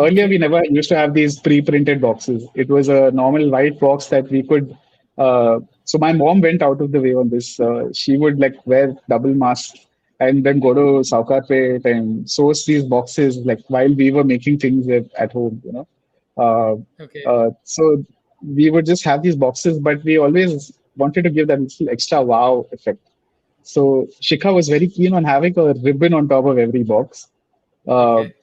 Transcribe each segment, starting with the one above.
Earlier, we Okay. never used to have these pre-printed boxes. It was a normal white box that we could. So my mom went out of the way on this. She would like wear double masks and then go to Saukarpet and source these boxes like while we were making things at home. Uh, Okay. so we would just have these boxes, but we always wanted to give that little extra wow effect. So Shikha was very keen on having a ribbon on top of every box. Uh, Okay.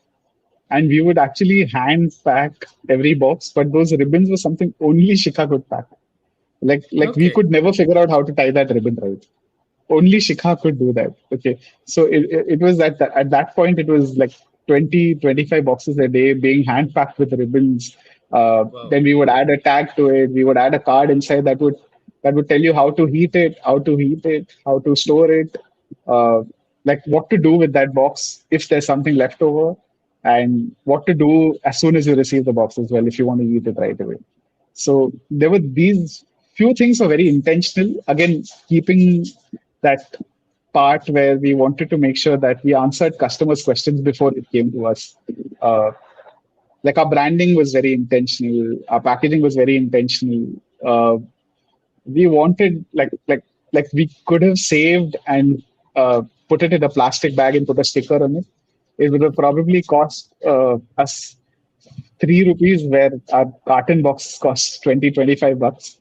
and we would actually hand pack every box, but those ribbons were something only Shikha could pack. Like we Okay. could never figure out how to tie that ribbon right. Only Shikha could do that. Okay, so it was at that point it was like 20-25 boxes a day being hand packed with ribbons. Wow. Then we would add a tag to it. We would add a card inside that would tell you how to heat it, how to store it, uh, like what to do with that box if there's something left over, and what to do as soon as you receive the box as well if you want to eat it right away. So there were these few things are very intentional. Again, keeping that part where we wanted to make sure that we answered customers' questions before it came to us. Uh, like our branding was very intentional, our packaging was very intentional. We wanted like we could have saved and put it in a plastic bag and put a sticker on it. It would have probably cost us 3 rupees where our carton box costs 20-25 bucks.